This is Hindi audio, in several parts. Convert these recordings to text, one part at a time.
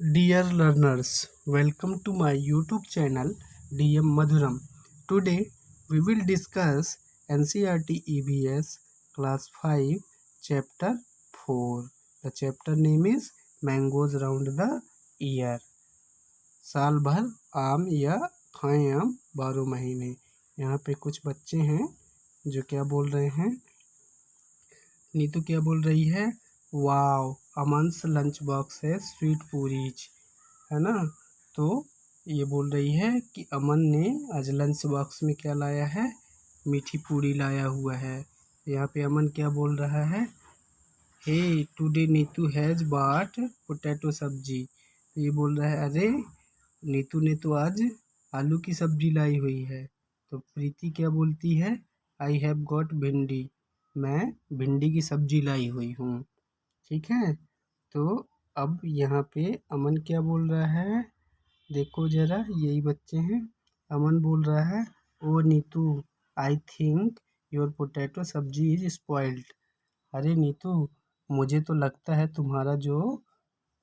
Dear learners, welcome to my YouTube channel DM Madhuram. Today we will discuss NCERT EVS Class 5 Chapter 4. The chapter name is Mangoes Round the Year. साल भर आम या खाएं आम 12 महीने। यहाँ पे कुछ बच्चे हैं जो क्या बोल रहे हैं। नीतू क्या बोल रही है, वाव अमन्स लंच बॉक्स है स्वीट पूरीज, है ना। तो ये बोल रही है कि अमन ने आज लंच बॉक्स में क्या लाया है, मीठी पूरी लाया हुआ है। यहाँ पे अमन क्या बोल रहा है, hey today Neetu has bought potato sabzi. तो ये बोल रहा है, अरे नीतू ने तो आज आलू की सब्जी लाई हुई है। तो प्रीति क्या बोलती है, आई हैव गॉट भिंडी, मैं भिंडी की सब्जी लाई हुई हूँ। ठीक है। तो अब यहाँ पे अमन क्या बोल रहा है, देखो जरा, यही बच्चे हैं। अमन बोल रहा है, oh Neetu I think your potato sabzi is spoiled. अरे नीतू, मुझे तो लगता है तुम्हारा जो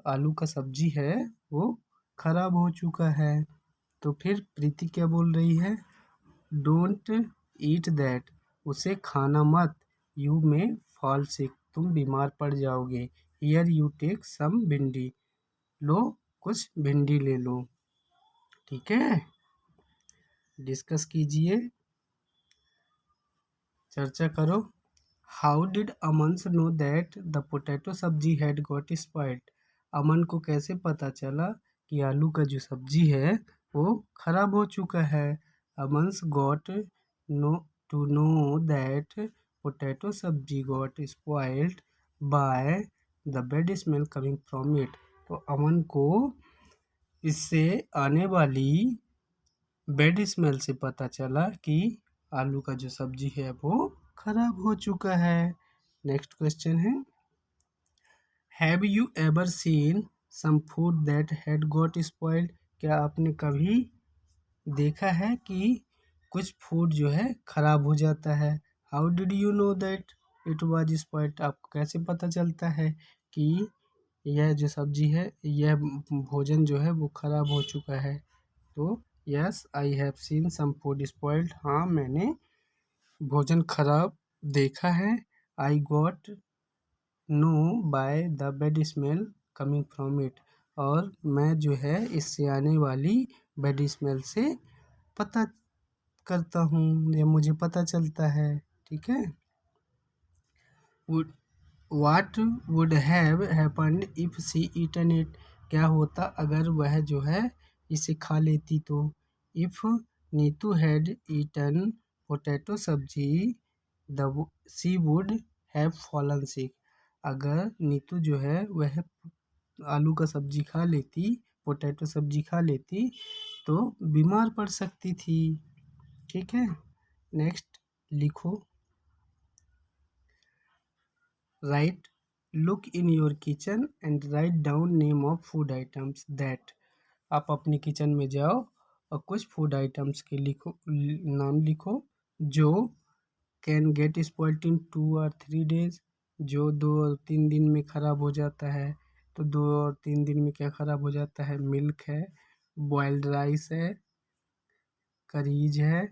आलू का सब्जी है वो खराब हो चुका है। तो फिर प्रीति क्या बोल रही है, डोंट ईट दैट, उसे खाना मत, यू में फॉल सिक, तुम बीमार पड़ जाओगे। हियर यू टेक सम भिंडी, लो कुछ भिंडी ले लो। ठीक है, डिस्कस कीजिए, चर्चा करो। How did Aman know that the potato सब्जी हैड गॉट स्पॉइल्ड। अमन को कैसे पता चला कि आलू का जो सब्जी है वो खराब हो चुका है। Aman's got no to know that potato sabzi got spoiled by the bad smell coming from it. तो अमन को इससे आने वाली बैड स्मेल से पता चला कि आलू का जो सब्जी है वो खराब हो चुका है। नेक्स्ट क्वेश्चन है, have you ever seen some food that had got spoiled. क्या आपने कभी देखा है कि कुछ फूड जो है खराब हो जाता है। How did you know that it was spoiled, आपको कैसे पता चलता है कि यह जो सब्जी है, यह भोजन जो है वो खराब हो चुका है। तो yes I have seen some food spoiled, हाँ मैंने भोजन खराब देखा है। I got know by the bad smell coming from it, और मैं जो है इससे आने वाली बैड स्मेल से पता करता हूँ, या मुझे पता चलता है। ठीक है। What would have happened if she eaten it, क्या होता अगर वह जो है इसे खा लेती। तो if Neetu had eaten potato sabzi the she would have fallen sick, अगर नीतू जो है वह आलू का सब्जी खा लेती, पोटैटो सब्जी खा लेती तो बीमार पड़ सकती थी। ठीक है। नेक्स्ट लिखो, right look in your kitchen and write down name of food items that. आप अपनी किचन में जाओ और कुछ फूड आइटम्स के नाम लिखो जो कैन गेट स्पॉइल्ड इन 2 और 3 डेज, जो 2 और 3 दिन में ख़राब हो जाता है। तो 2 और 3 दिन में क्या ख़राब हो जाता है, मिल्क है, बॉइल्ड राइस है, करीज है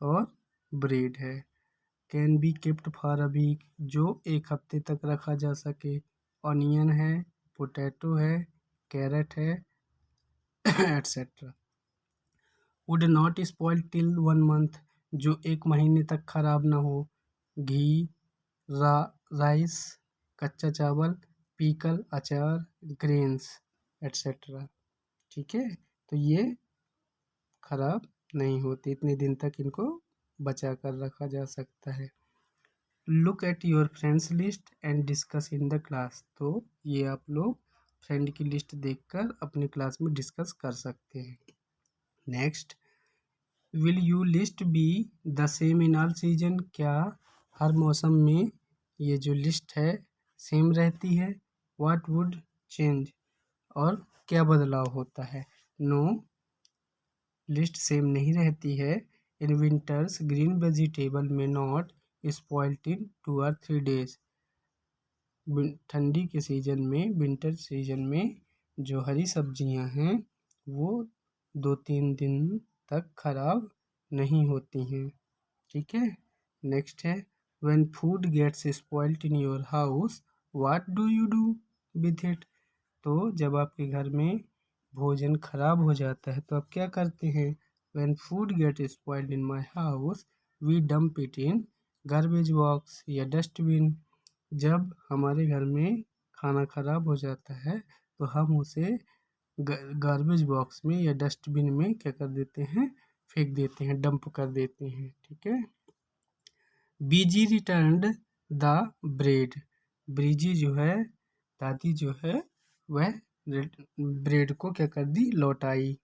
और ब्रेड है। Can be kept for a week, जो 1 हफ्ते तक रखा जा सके। ऑनियन है, पोटैटो है, कैरेट है etcetera. Would not spoil till 1 month, जो 1 महीने तक खराब ना हो। घी, राइस, कच्चा चावल, पीकल, अचार, ग्रेन्स एट्सेट्रा। ठीक है। तो ये खराब नहीं होती, इतने दिन तक इनको बचा कर रखा जा सकता है। Look at your friends list and discuss in the class, तो ये आप लोग फ्रेंड की लिस्ट देखकर अपनी क्लास में डिस्कस कर सकते हैं। Next, will you list be the same in all season, क्या हर मौसम में ये जो लिस्ट है सेम रहती है। व्हाट वुड चेंज, और क्या बदलाव होता है। नो, लिस्ट सेम नहीं रहती है। इन विंटर्स ग्रीन वेजिटेबल में नॉट स्पॉइल्ड इन 2 और 3 डेज, ठंडी के सीजन में, विंटर सीजन में जो हरी सब्जियां हैं वो 2-3 दिन तक खराब नहीं होती हैं। ठीक है। नेक्स्ट है when food gets spoiled in your house what do you do with it. तो जब आपके घर में भोजन खराब हो जाता है तो आप क्या करते हैं। When food get spoiled in my house we dump it in garbage box या डस्टबिन। जब हमारे घर में खाना खराब हो जाता है तो हम उसे गार्बेज बॉक्स में या डस्टबिन में क्या कर देते हैं, फेंक देते हैं, डंप कर देते हैं। ठीक है। बीजी रिटर्न्ड द ब्रेड। ब्रीजी जो है, दादी जो है, वह ब्रेड को क्या कर दी, लौटाई।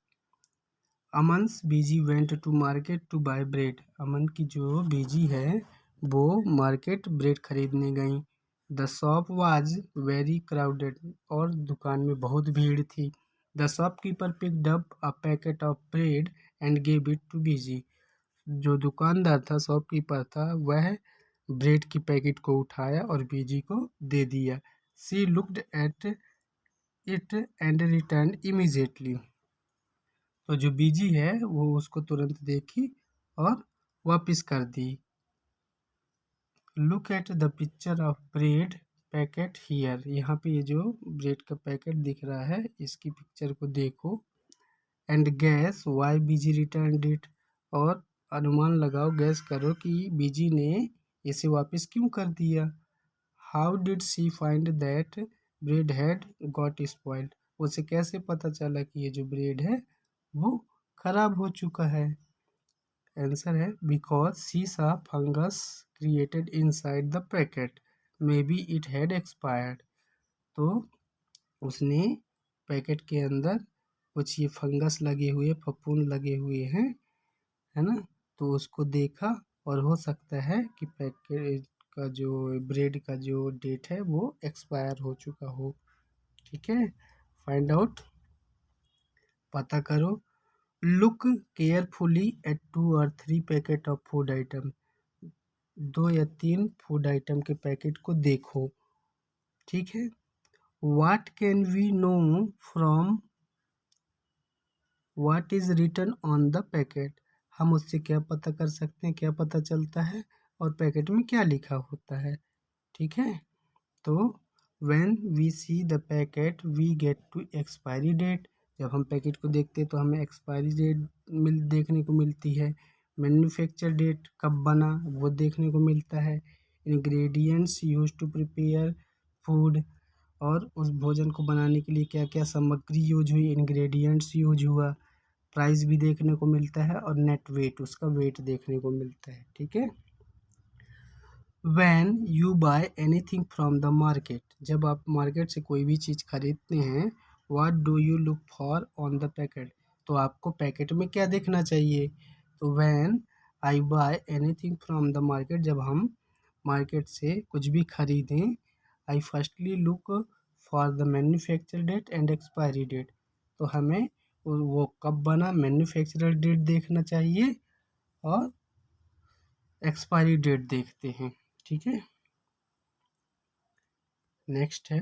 Aman's Biji went to market to buy bread. Aman की जो बीजी है वो मार्केट ब्रेड खरीदने गई। The shop was very crowded. और दुकान में बहुत भीड़ थी। The shopkeeper picked up a packet of bread and gave it to Biji. जो दुकानदार था, शॉपकीपर था, वह ब्रेड की पैकेट को उठाया और बीजी को दे दिया। She looked at it and return immediately. तो जो बीजी है वो उसको तुरंत देखी और वापस कर दी। Look at the picture of bread packet here. यहाँ पे ये जो ब्रेड का पैकेट दिख रहा है इसकी पिक्चर को देखो। And guess why busy return it. और अनुमान लगाओ, गैस करो कि बीजी ने इसे वापस क्यों कर दिया। How did she find that bread had got spoiled. उसे कैसे पता चला कि ये जो ब्रेड है वो खराब हो चुका है। आंसर है बिकॉज शी सा fungus created inside the packet may be it had expired. तो उसने पैकेट के अंदर कुछ ये फंगस लगे हुए, फफूंद लगे हुए हैं, है ना। तो उसको देखा और हो सकता है कि पैकेट का जो ब्रेड का जो डेट है वो एक्सपायर हो चुका हो। ठीक है। फाइंड आउट, पता करो। लुक केयरफुली एट 2 और 3 पैकेट ऑफ फूड आइटम। 2 या 3 फूड आइटम के पैकेट को देखो। ठीक है। What can we know from what is written on the packet. हम उससे क्या पता कर सकते हैं, क्या पता चलता है और पैकेट में क्या लिखा होता है। ठीक है। तो when we see the packet we get to expiry date. जब हम पैकेट को देखते हैं तो हमें एक्सपायरी डेट देखने को मिलती है। मैन्युफैक्चर डेट, कब बना, वो देखने को मिलता है। Ingredients use to prepare food. और उस भोजन को बनाने के लिए क्या क्या सामग्री यूज हुई, इंग्रेडिएंट्स यूज हुआ। प्राइस भी देखने को मिलता है और नेट वेट, उसका वेट देखने को मिलता है। ठीक है। When you buy anything from the market, जब आप मार्केट से कोई भी चीज़ खरीदते हैं, what do you look for on the packet, तो आपको पैकेट में क्या देखना चाहिए। तो when I buy anything from the market, जब हम मार्केट से कुछ भी खरीदें, I firstly look for the manufacture date and expiry date। तो हमें वो कब बना, मैन्युफैक्चरर डेट देखना चाहिए और एक्सपायरी डेट देखते हैं। ठीक है। नेक्स्ट है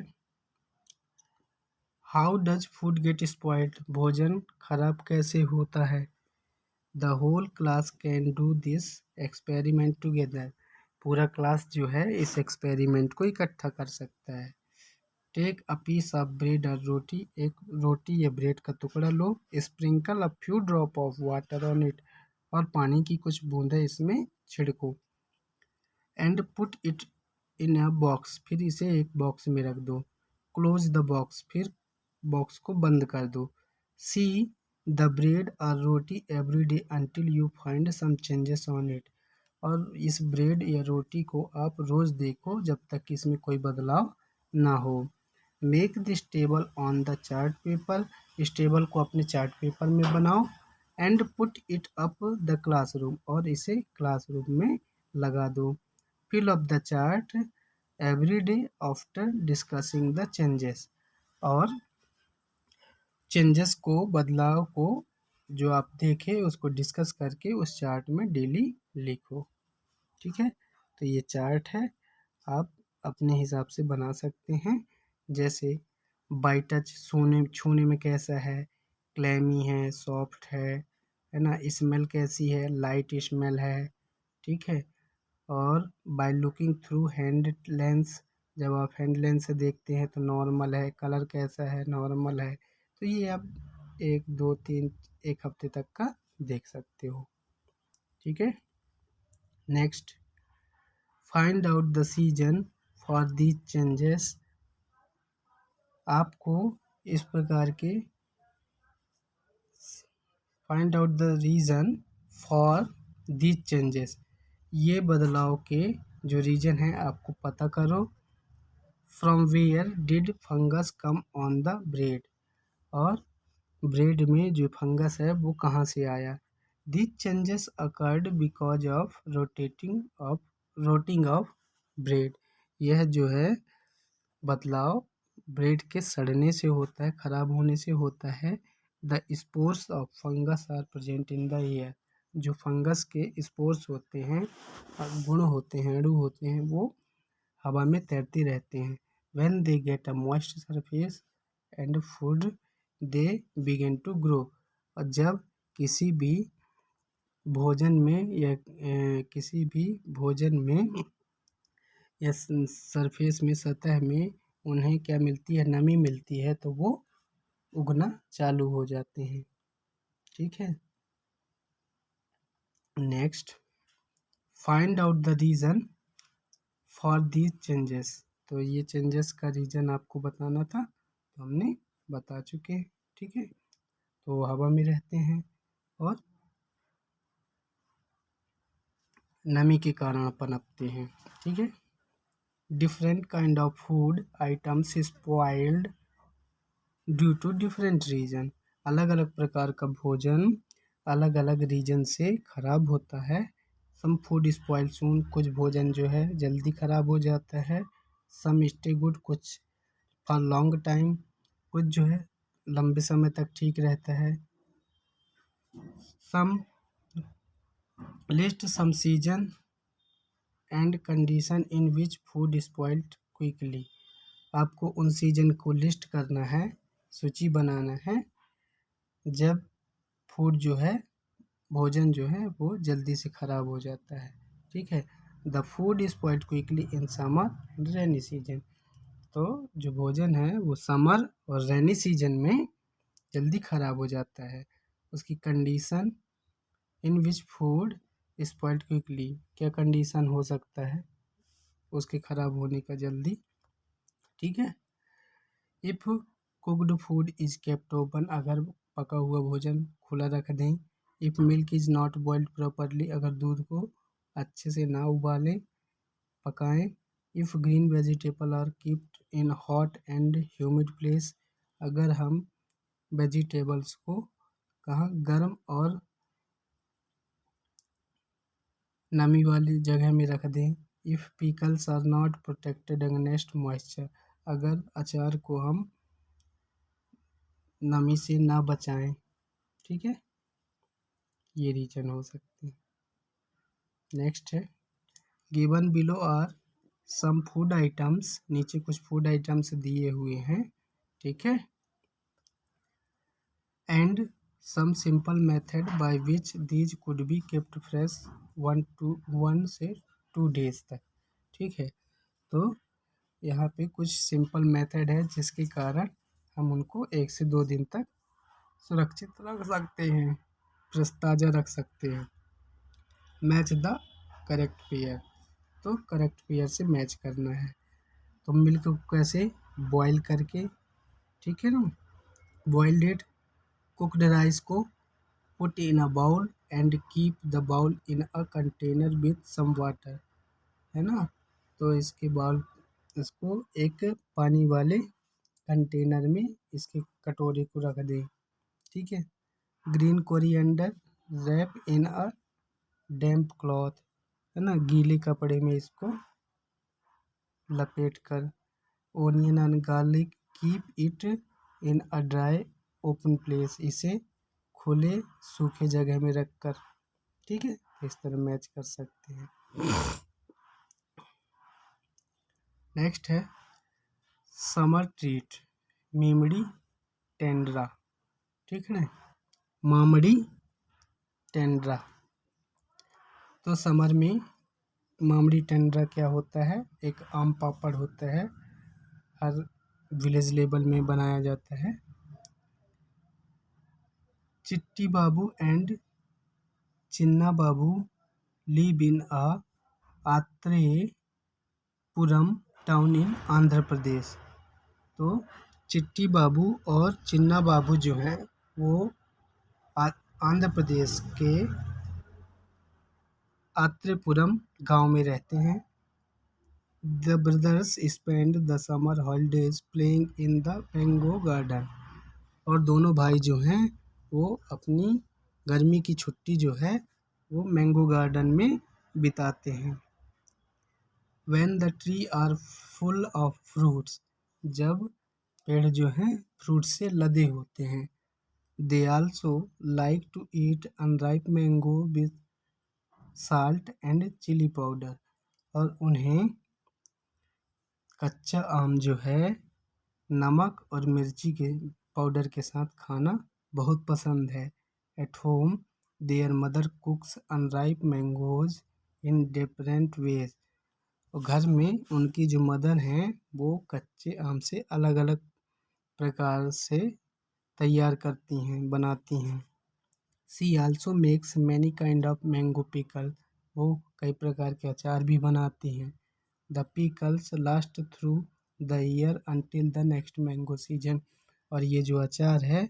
how does food get spoiled. भोजन खराब कैसे होता है। The whole class can do this experiment together. पूरा क्लास जो है इस एक्सपेरिमेंट को इकट्ठा कर सकता है। Take a piece of bread और रोटी। एक रोटी या ब्रेड का टुकड़ा लो। Sprinkle a few drop of water on it. और पानी की कुछ बूंदें इसमें छिड़को। And put it in a box. फिर इसे एक बॉक्स में रख दो। Close the box. फिर बॉक्स को बंद कर दो। सी द ब्रेड और roti every day until you find some changes on it. और इस ब्रेड या रोटी को आप रोज़ देखो जब तक कि इसमें कोई बदलाव ना हो। Make this table on the chart paper. इस टेबल को अपने चार्ट पेपर में बनाओ। And put it up the classroom. और इसे क्लासरूम में लगा दो। Fill up the chart every day after discussing the changes. और चेंजेस को, बदलाव को जो आप देखें उसको डिस्कस करके उस चार्ट में डेली लिखो। ठीक है। तो ये चार्ट है, आप अपने हिसाब से बना सकते हैं। जैसे बाई टच छूने में कैसा है, क्लैमी है, सॉफ्ट है ना, स्मेल कैसी है, लाइट स्मेल है, ठीक है। और by looking through hand lens, जब आप हैंड लेंस से देखते हैं तो नॉर्मल है, कलर कैसा है, नॉर्मल है। तो ये आप 1 2 3 एक हफ्ते तक का देख सकते हो, ठीक है। Next, find out the season for these changes. आपको इस प्रकार के find out the reason for these changes, ये बदलाव के जो रीजन है आपको पता करो। From where did fungus come on the bread, और ब्रेड में जो फंगस है वो कहाँ से आया। These changes occurred because of rotting of bread, यह जो है बदलाव ब्रेड के सड़ने से होता है, खराब होने से होता है। The spores of fungus are present in the air, जो फंगस के स्पोर्स होते हैं, गुण होते हैं, अणु होते हैं, वो हवा में तैरते रहते हैं। When they get a moist surface and food they begin to grow, और जब किसी भी भोजन में या किसी भी भोजन में या सरफेस में, सतह में उन्हें क्या मिलती है, नमी मिलती है, तो वो उगना चालू हो जाते हैं, ठीक है। Next, find out the reason for these changes, तो ये चेंजेस का रीज़न आपको बताना था, तो हमने बता चुके हैं, ठीक है। तो हवा में रहते हैं और नमी के कारण पनपते हैं, ठीक है। Different kind of food items spoiled due to different reason, अलग अलग प्रकार का भोजन अलग अलग रीजन से खराब होता है। सम फूड स्पॉइल सून, कुछ भोजन जो है जल्दी खराब हो जाता है। सम स्टे गुड, कुछ फॉर लॉन्ग टाइम, कुछ जो है लंबे समय तक ठीक रहता है। Some list some season and condition in which food spoiled quickly, आपको उन सीजन को लिस्ट करना है, सूची बनाना है जब फूड जो है, भोजन जो है वो जल्दी से ख़राब हो जाता है, ठीक है। The food spoiled quickly in summer and rainy season, तो जो भोजन है वो समर और रेनी सीजन में जल्दी ख़राब हो जाता है। उसकी condition in which food spoiled quickly, क्या कंडीशन हो सकता है उसके ख़राब होने का जल्दी, ठीक है। If cooked food is kept open, अगर पका हुआ भोजन खुला रख दें। If milk is not boiled properly, अगर दूध को अच्छे से ना उबालें, पकाएं। If green vegetable are keeped in hot and humid place, अगर हम वेजिटेबल्स को कहाँ गर्म और नमी वाली जगह में रख दें। If pickles are not protected against moisture, अगर अचार को हम नमी से ना बचाएं, ठीक है, ये रीजन हो सकते हैं। नेक्स्ट है, given below are some food items, नीचे कुछ फूड आइटम्स दिए हुए हैं, ठीक है। And some simple method by which these could be kept fresh 1 से 2 डेज तक, ठीक है। तो यहाँ पे कुछ सिंपल मेथड है जिसके कारण हम उनको 1 से 2 दिन तक सुरक्षित रख सकते हैं, ताज़ा रख सकते हैं। मैच द करेक्ट पेयर, तो करेक्ट पेयर से मैच करना है। तो मिल्क को कैसे, बॉईल करके, ठीक है ना, बॉइल्ड इट। कुकड राइस को put in a bowl and keep the bowl in a container with some water, है ना। तो इसके बाद इसको एक पानी वाले कंटेनर में इसके कटोरे को रख दें, ठीक है। Green coriander wrap in a damp cloth, है ना, गीले कपड़े में इसको लपेट कर। Onion and garlic keep it in a dry open place, इसे खुले सूखे जगह में रख कर, ठीक है, इस तरह मैच कर सकते हैं। नेक्स्ट है समर ट्रीट, मेमड़ी टेंड्रा, ठीक है ना, मामड़ी टेंड्रा। तो समर में मामड़ी टेंड्रा क्या होता है, एक आम पापड़ होता है, हर विलेज लेवल में बनाया जाता है। Chitti Babu and Chinna Babu live in a Atreyapuram town in Andhra Pradesh. तो चिट्टी बाबू और चिन्ना बाबू जो हैं वो आंध्र प्रदेश के आत्रेयपुरम गांव में रहते हैं। The brothers spend the summer holidays playing in the mango garden. और दोनों भाई जो हैं वो अपनी गर्मी की छुट्टी जो है वो मैंगो गार्डन में बिताते हैं। When the tree are full of fruits, जब पेड़ जो हैं फ्रूट से लदे होते हैं। They also like to eat unripe mango with salt and chili powder, और उन्हें कच्चा आम जो है नमक और मिर्ची के पाउडर के साथ खाना बहुत पसंद है। At home, their mother cooks unripe mangoes in different ways, और घर में उनकी जो मदर हैं वो कच्चे आम से अलग अलग प्रकार से तैयार करती हैं, बनाती हैं। She also makes many kind of mango pickle, वो कई प्रकार के अचार भी बनाती हैं। The pickles last through the year until the next mango season, और ये जो अचार है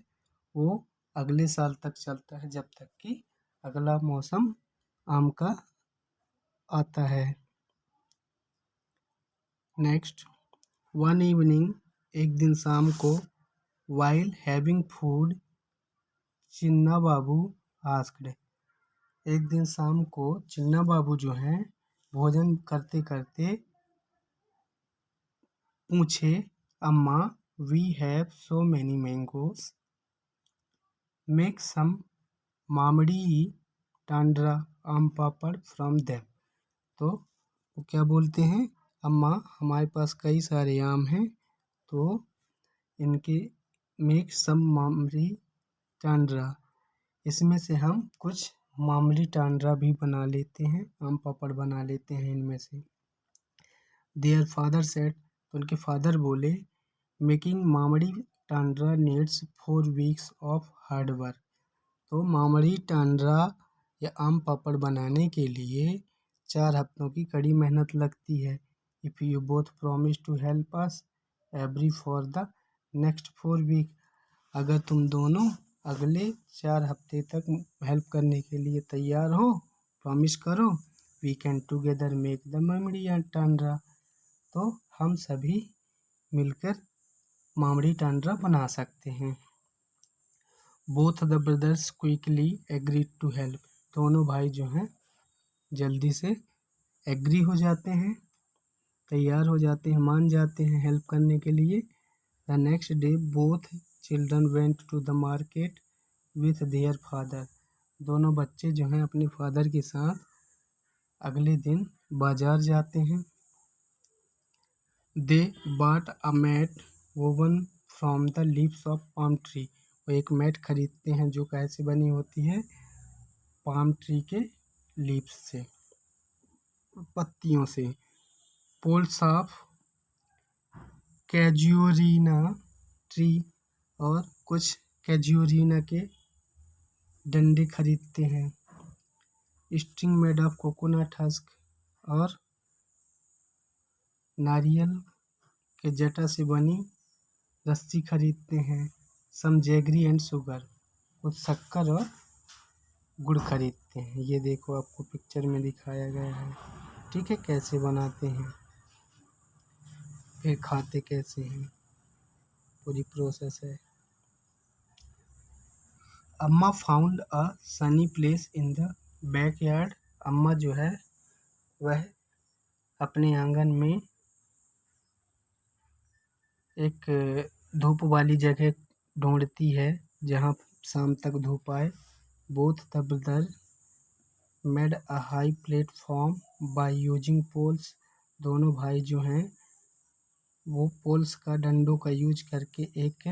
वो अगले साल तक चलता है जब तक कि अगला मौसम आम का आता है। नेक्स्ट, वन इवनिंग, एक दिन शाम को, वाइल हैविंग फूड, चिन्ना बाबू आस्क्ड, एक दिन शाम को चिन्ना बाबू जो हैं भोजन करते करते पूछे, Amma, we have so many mangoes, make some mamidi tandra आम पापड़ फ्रॉम देम। तो वो क्या बोलते हैं, अम्मा हमारे पास कई सारे आम हैं, तो इनके मेक सम मामड़ी टांड्रा, इसमें से हम कुछ मामड़ी टांड्रा भी बना लेते हैं, आम पापड़ बना लेते हैं इनमें से। देयर फादर सेड, तो उनके फादर बोले, making mamidi tandra needs 4 weeks of hard work, तो मामड़ी टांड्रा या आम पापड़ बनाने के लिए 4 हफ्तों की कड़ी मेहनत लगती है। If you both promise to help us every for the next 4 week, अगर तुम दोनों अगले 4 हफ्ते तक हेल्प करने के लिए तैयार हो, प्रॉमिस करो, we can together make the mamidi tandra, तो हम सभी मिलकर मामड़ी टांड्रा बना सकते हैं। Both the brothers quickly agree to help, दोनों भाई जो हैं जल्दी से एग्री हो जाते हैं, तैयार हो जाते हैं, मान जाते हैं हेल्प करने के लिए। The next day both children went to the market with their father, दोनों बच्चे जो हैं अपने फादर के साथ अगले दिन बाजार जाते हैं। They bought a mat woven from the leaves of palm tree, वो एक मैट खरीदते हैं जो कैसे बनी होती है, पाम ट्री के लीव्स से, पत्तियों से। पोल्स ऑफ कैजुरीना ट्री, और कुछ कैजुरीना के डंडे खरीदते हैं। String made of coconut husk, और नारियल के जटा से बनी रस्सी खरीदते हैं। सम जैगरी एंड शुगर, कुछ शक्कर और गुड़ खरीदते हैं। ये देखो आपको पिक्चर में दिखाया गया है, ठीक है, कैसे बनाते हैं फिर खाते कैसे हैं, पूरी प्रोसेस है। अम्मा found a Sunny place in the backyard, अम्मा जो है वह अपने आंगन में एक धूप वाली जगह ढूंढती है जहाँ शाम तक धूप आए। Both the brother made a high platform by using poles, दोनों भाई जो हैं वो पोल्स का डंडों का यूज करके एक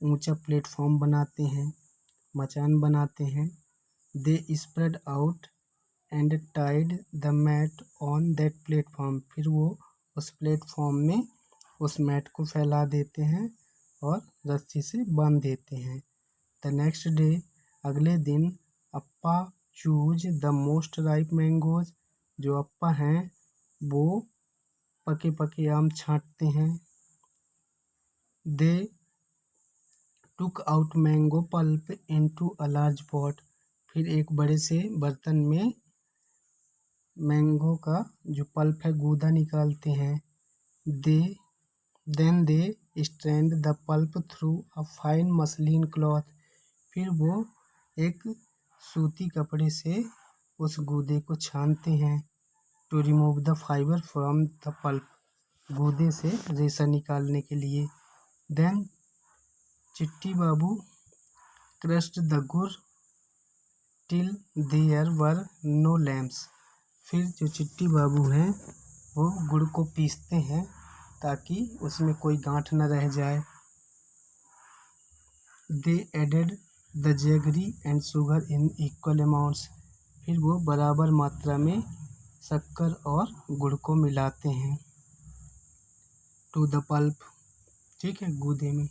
ऊंचा प्लेटफॉर्म बनाते हैं, मचान बनाते हैं। They spread out and tied the mat on that platform. फिर वो उस प्लेटफॉर्म में उस मैट को फैला देते हैं और रस्सी से बांध देते हैं। द नेक्स्ट डे, अगले दिन, Appa choose the most ripe mangoes. जो अप्पा हैं वो पके पके आम छांटते हैं। They took out mango pulp into a large pot. फिर एक बड़े से बर्तन में मैंगो का जो पल्प है गूदा निकालते हैं। They then they strained the pulp through a fine muslin cloth. फिर वो एक सूती कपड़े से उस गूदे को छानते हैं। To remove the fibre from the pulp. गूदे से रेशा निकालने के लिए। Then Chitti Babu crushed the gur till there were no lumps. फिर जो चिट्टी बाबू हैं वो गुड़ को पीसते हैं ताकि उसमें कोई गांठ न रह जाए। They added the jaggery and sugar in equal amounts. फिर वो बराबर मात्रा में शक्कर और गुड़ को मिलाते हैं टू द पल्प, ठीक है, गूदे में।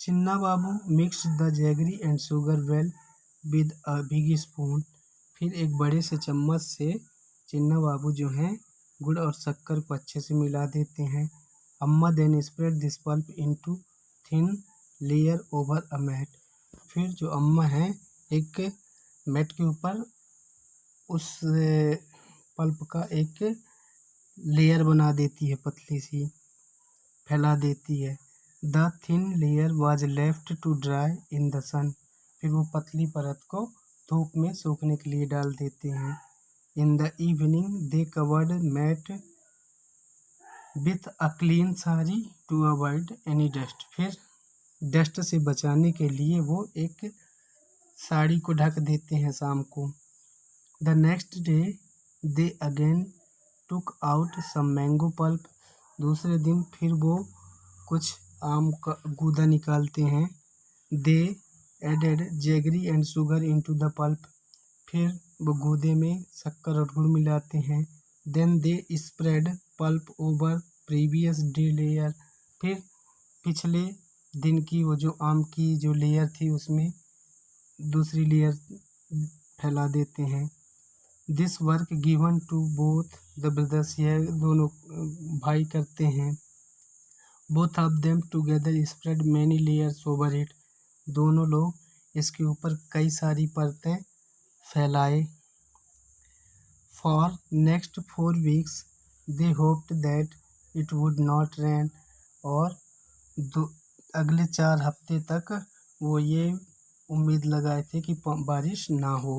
Chinna Babu mix the jaggery and sugar well with a big spoon. फिर एक बड़े से चम्मच से चिन्ना बाबू जो हैं गुड़ और शक्कर को अच्छे से मिला देते हैं। Amma then spread this pulp into thin layer over a mat. फिर जो अम्मा हैं एक मैट के ऊपर उस पल्प का एक लेयर बना देती है, पतली सी फैला देती है। The thin layer was left to dry in the sun. फिर वो पतली परत को धूप में सूखने के लिए डाल देते हैं। In the evening they covered mat with a clean sari to avoid any dust. फिर डस्ट से बचाने के लिए वो एक साड़ी को ढक देते हैं शाम को। The next day they again took out some mango pulp. दूसरे दिन फिर वो कुछ आम का गूदा निकालते हैं। They added jaggery and sugar into the pulp. फिर वो गूदे में शक्कर और गुड़ मिलाते हैं। Then they spread pulp over previous day layer. फिर पिछले दिन की वो जो आम की जो लेयर थी उसमें दूसरी लेयर फैला देते हैं। This work given to both the brothers. यह दोनों भाई करते हैं। Both of them together spread many layers over it. दोनों लोग इसके ऊपर कई सारी परतें फैलाए। For next 4 weeks they hoped that it would not rain. और अगले 4 हफ्ते तक वो ये उम्मीद लगाए थे कि बारिश ना हो।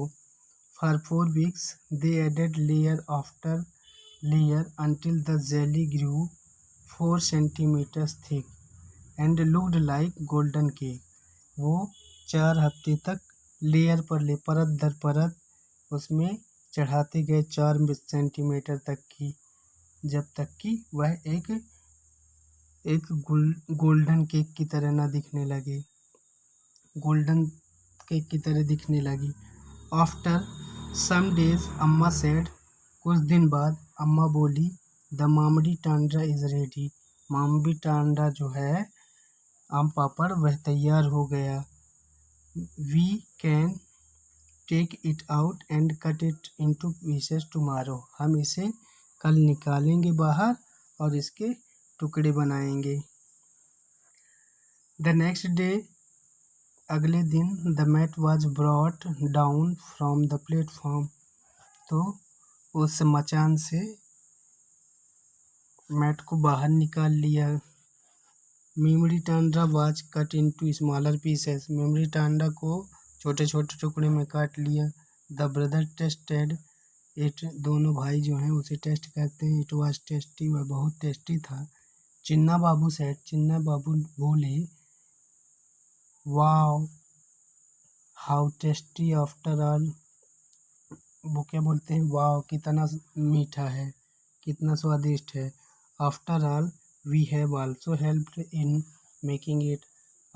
For 4 weeks they added layer after layer until the jelly grew 4 centimeters thick and looked like golden cake। वो 4 हफ्ते तक लेयर पर ले परत दर परत उसमें चढ़ाते गए 4 सेंटीमीटर तक की, जब तक कि वह एक गोल्डन केक की तरह ना दिखने लगे, गोल्डन केक की तरह दिखने लगी। After some days Amma said. कुछ दिन बाद अम्मा बोली, the mamidi tandra is ready. Mamidi tandra जो है आम पापड़ वह तैयार हो गया। We can take it out and cut it into pieces tomorrow. हम इसे कल निकालेंगे बाहर और इसके टुकड़े बनाएंगे। द नेक्स्ट डे, अगले दिन, the mat was brought down from the platform. तो उस मचान से मैट को बाहर निकाल लिया। Mamidi Tandra was cut into smaller pieces. Mamidi Tandra को छोटे छोटे टुकड़े में काट लिया। The brother tested it. दोनों भाई जो हैं उसे टेस्ट करते हैं। It was tasty. वह बहुत टेस्टी था। चिन्ना बाबू सेड। चिन्ना बाबू बोले, wow how tasty after all. वो क्या बोलते हैं, वाओ कितना मीठा है, कितना स्वादिष्ट है। After all we have also helped in making it.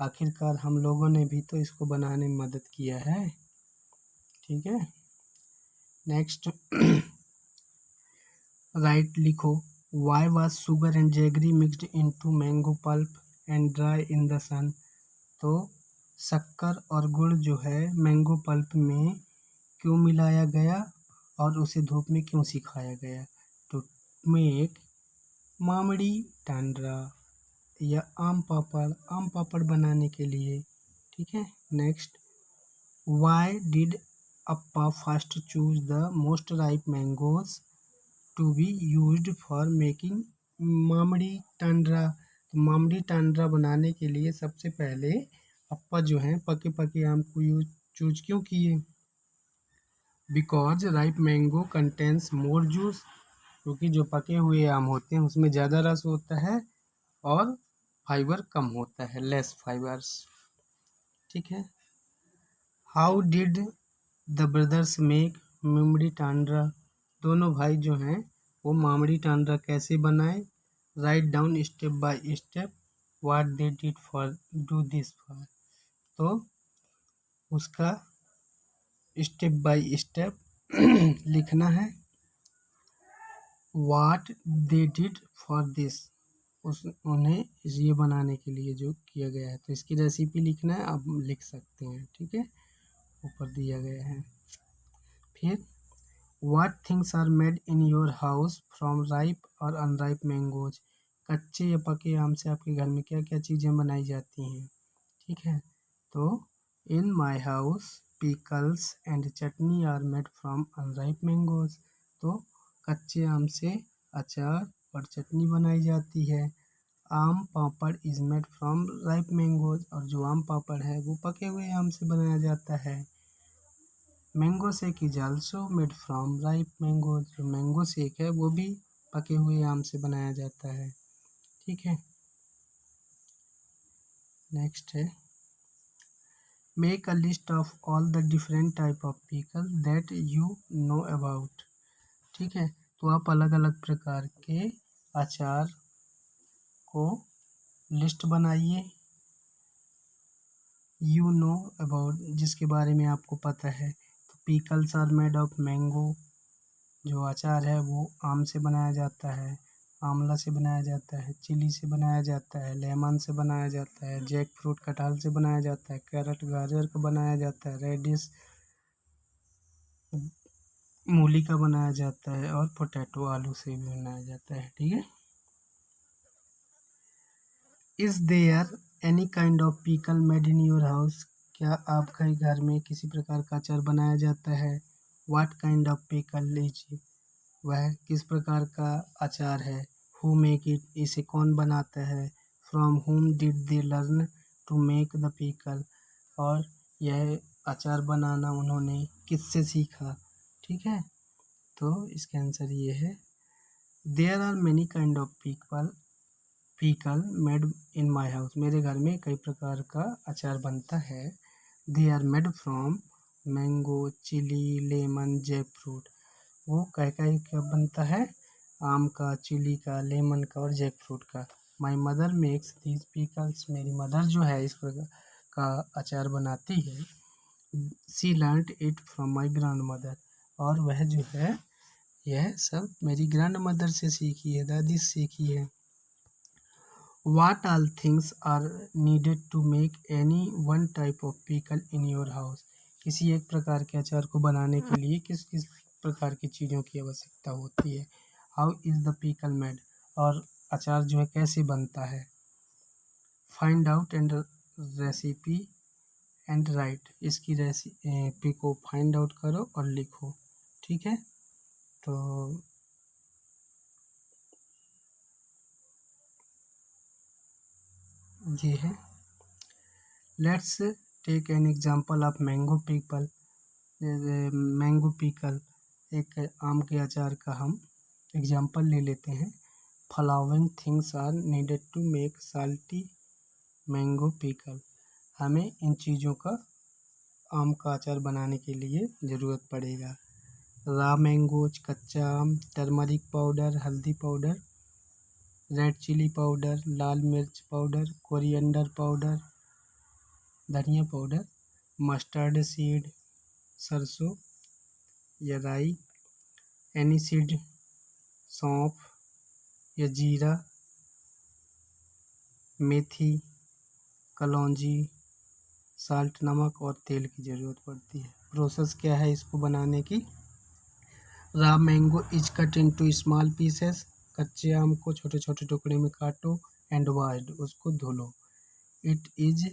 आखिरकार हम लोगों ने भी तो इसको बनाने में मदद किया है। ठीक है, नेक्स्ट राइट लिखो, why was sugar and jaggery mixed into mango pulp and dry in the sun. तो शक्कर और गुड़ जो है मैंगो पल्प में क्यों मिलाया गया और उसे धूप में क्यों सिखाया गया? टू मेक मामड़ी टांड्रा या आम पापड़ बनाने के लिए। ठीक है, next, why did Appa first choose the most ripe mangoes to be used for making mamidi tandra. तो मामड़ी टांड्रा बनाने के लिए सबसे पहले अप्पा जो है पके पके आम को चूज क्यों किए? Because ripe mango contains more juice, क्योंकि जो पके हुए आम होते हैं उसमें ज़्यादा रस होता है और फाइबर कम होता है, लेस फाइबर्स। ठीक है, how did the brothers make mamidi tandra. दोनों भाई जो हैं वो मामड़ी टांड्रा कैसे बनाए? Write down step by step what they did for do this for. तो उसका स्टेप बाय स्टेप लिखना है, what they did for this, उन्हें ये बनाने के लिए जो किया गया है। तो इसकी रेसिपी लिखना है, आप लिख सकते हैं। ठीक है, ऊपर दिया गया है। फिर what things are made in your house from ripe और अनराइप मैंगोज। कच्चे या पके आम से आपके घर में क्या क्या चीज़ें बनाई जाती हैं? ठीक है, तो in my house pickles and chutney are made from unripe mangoes. तो कच्चे आम से अचार और चटनी बनाई जाती है। आम papad is made from ripe mangoes, और जो आम पापड़ है वो पके हुए आम से बनाया जाता है। Mango shake is also made from ripe mangoes. जो मैंगो शेक है वो भी पके हुए आम से बनाया जाता है। ठीक है, नेक्स्ट है, make a list of all the different type of pickle that you know about. ठीक है, तो आप अलग अलग प्रकार के अचार को लिस्ट बनाइए, यू नो अबाउट, जिसके बारे में आपको पता है। तो pickles are made of mango, जो अचार है वो आम से बनाया जाता है, आंवला से बनाया जाता है, चिली से बनाया जाता है, लेमन से बनाया जाता है, जैक फ्रूट कटहल से बनाया जाता है, कैरेट गाजर का बनाया जाता है, रेडिश मूली का बनाया जाता है, और पोटैटो आलू से भी बनाया जाता है। ठीक है, is there any kind of pickle made in your house. क्या आपके घर में किसी प्रकार का अचार बनाया जाता है? What kind of pickle is, वह किस प्रकार का अचार है? हु मेक इट, इसे कौन बनाता है? From whom did they learn to make the pickle, और यह अचार बनाना उन्होंने किससे सीखा? ठीक है, तो इसका आंसर ये है, there are many kind of pickle made in my house. मेरे घर में कई प्रकार का अचार बनता है। They are made from mango, chilli, lemon, jackfruit. वो क्या बनता है? आम का, चिली का, लेमन का और जैक फ्रूट का। My mother makes these pickles, मेरी मदर जो है इस प्रकार का अचार बनाती है। She learned it from my grandmother, और वह जो है यह सब मेरी ग्रैंड मदर से सीखी है, दादी से सीखी है। What all things are needed to make any one type of pickle in your house? किसी एक प्रकार के अचार को बनाने के लिए किस किस प्रकार की चीज़ों की आवश्यकता होती है? How is the pickle made? और अचार जो है कैसे बनता है? Find out and recipe and write। इसकी रेसिपी को फाइंड आउट करो और लिखो। ठीक है, तो ये है। Let's take an example of mango pickle. Mango pickle, एक आम के अचार का हम एग्जाम्पल ले लेते हैं। Following things are needed to make salty mango pickle. हमें इन चीज़ों का आम का अचार बनाने के लिए ज़रूरत पड़ेगा। रा मैंगोज, कच्चा आम, टर्मरिक पाउडर, हल्दी पाउडर, रेड चिली पाउडर, लाल मिर्च पाउडर, कोरिएंडर पाउडर, धनिया पाउडर, मस्टर्ड सीड, सरसों या राई, एनी सीड, सौंफ या जीरा, मेथी, कलौंजी, साल्ट, नमक और तेल की ज़रूरत पड़ती है। प्रोसेस क्या है इसको बनाने की? रा mango is cut into small pieces, कच्चे आम को छोटे छोटे टुकड़े में काटो, एंड वॉश्ड, उसको धो लो। इट इज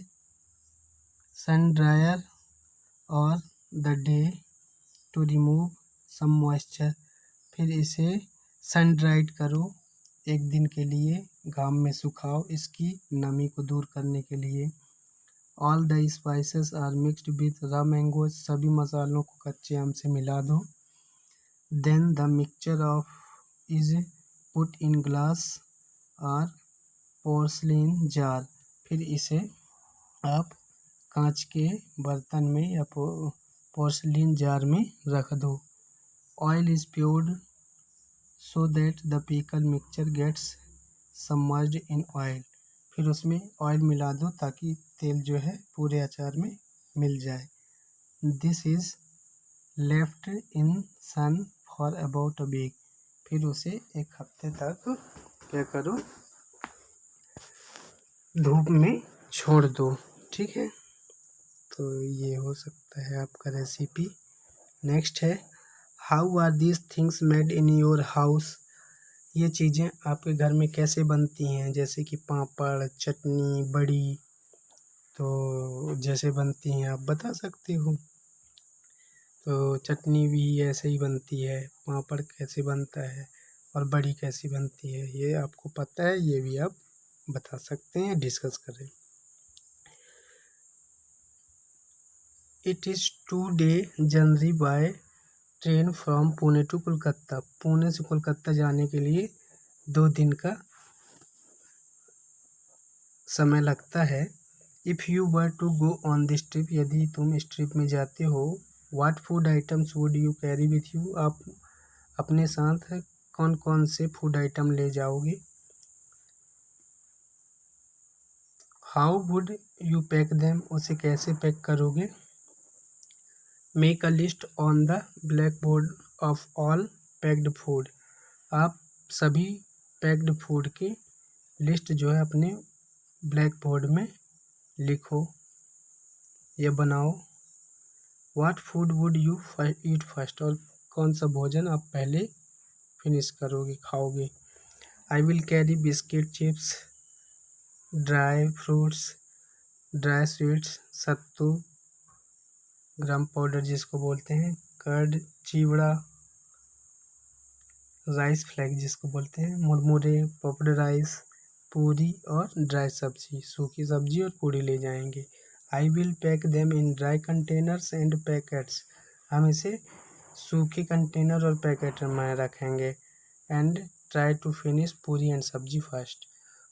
सन ड्रायर और the day to remove some moisture, फिर इसे सन ड्राइड करो, एक दिन के लिए घाम में सुखाओ इसकी नमी को दूर करने के लिए। All the spices are mixed with raw mango, सभी मसालों को कच्चे आम से मिला दो। Then the mixture of is put in glass और पोर्सलिन जार, फिर इसे आप कांच के बर्तन में या पोर्सलिन जार में रख दो। Oil is poured so that the pickle mixture gets submerged in oil, फिर उसमें ऑयल मिला दो ताकि तेल जो है पूरे अचार में मिल जाए। This is left in sun for about a week, फिर उसे एक हफ्ते तक क्या करो, धूप में छोड़ दो। ठीक है, तो ये हो सकता है आपका रेसिपी। नेक्स्ट है, how are these things made in your house, ये चीज़ें आपके घर में कैसे बनती हैं? जैसे कि पापड़, चटनी, बड़ी, तो जैसे बनती हैं आप बता सकते हो। तो चटनी भी ऐसे ही बनती है, पापड़ कैसे बनता है और बड़ी कैसी बनती है, ये आपको पता है, ये भी आप बता सकते हैं, डिस्कस करें। It is 2 day journey by train from Pune to Kolkata, Pune से कोलकाता जाने के लिए 2 दिन का समय लगता है। If you were to go on this trip, यदि तुम इस ट्रिप में जाते हो, what food items would you carry with you, आप अपने साथ कौन कौन से फूड आइटम ले जाओगे। How would you pack them, उसे कैसे पैक करोगे। Make a list on the black board of all packed food, आप सभी पैक्ड फूड की लिस्ट जो है अपने ब्लैक बोर्ड में लिखो या बनाओ। What food would you eat first, और कौन सा भोजन आप पहले फिनिश करोगे, खाओगे। I will carry biscuit, chips, dry fruits, dry sweets, sattu, gram powder जिसको बोलते हैं, कर्ड, चिवड़ा, राइस फ्लैग जिसको बोलते हैं, मुरमुरे, पफ्ड राइस, पूरी और ड्राई सब्जी, सूखी सब्जी और पूरी ले जाएंगे। I will pack them in dry containers and packets, हम इसे सूखे कंटेनर और पैकेट में रखेंगे। एंड ट्राई टू फिनिश पूरी एंड सब्जी फर्स्ट,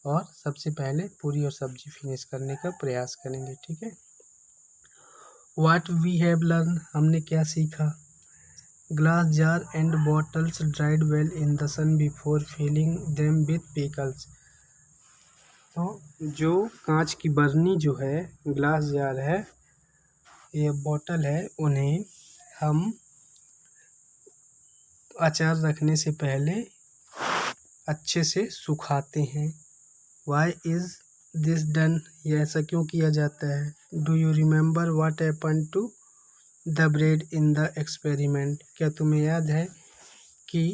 और सबसे पहले पूरी और सब्जी फिनिश करने का प्रयास करेंगे। ठीक है। व्हाट वी हैव लर्न, हमने क्या सीखा। Glass jar and bottles dried well in the sun before filling them with pickles, तो जो कांच की बरनी जो है, ग्लास जार है, ये बॉटल है, उन्हें हम अचार रखने से पहले अच्छे से सुखाते हैं। वाई इज़ दिस डन, ये ऐसा क्यों किया जाता है। Do you remember what happen to the bread in the experiment, क्या तुम्हें याद है कि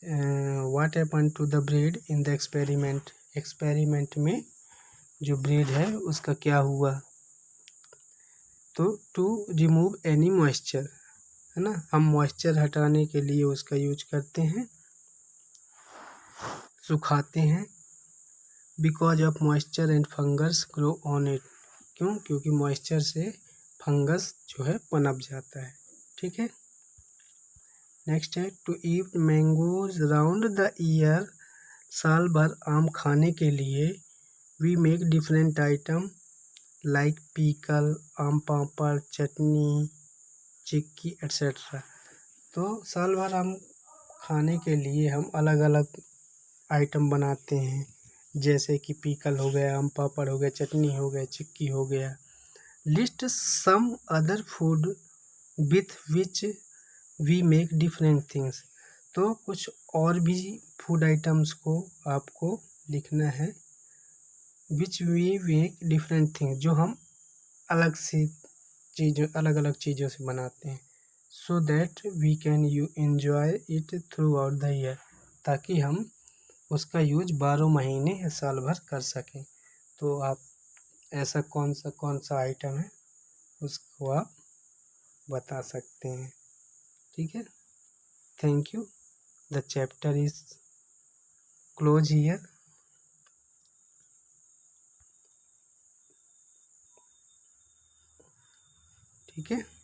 what happen to the bread in the experiment, experiment में जो ब्रेड है उसका क्या हुआ। तो टू रिमूव एनी मॉइस्चर, है ना, हम मॉइस्चर हटाने के लिए उसका यूज करते हैं, सुखाते हैं। Because of moisture and fungus grow on it, क्यों, क्योंकि मॉइस्चर से फंगस जो है पनप जाता है। ठीक है। नेक्स्ट है, to eat mangoes round the year, साल भर आम खाने के लिए we make different item like pickle, आम पापड़, चटनी, चिक्की एट्सेट्रा, तो साल भर आम खाने के लिए हम अलग अलग आइटम बनाते हैं, जैसे कि पीकल हो गया, आम पापड़ हो गया, चटनी हो गया, चिक्की हो गया। List some other food with which we make different things. तो कुछ और भी फूड आइटम्स को आपको लिखना है, which we make different things, जो हम अलग से चीज़ों अलग अलग चीज़ों से बनाते हैं, so that we can you enjoy it throughout the year, ताकि हम उसका यूज 12 महीने या साल भर कर सकें। तो आप ऐसा कौन सा आइटम है उसको आप बता सकते हैं। ठीक है, thank you. The chapter is close here. ठीक है।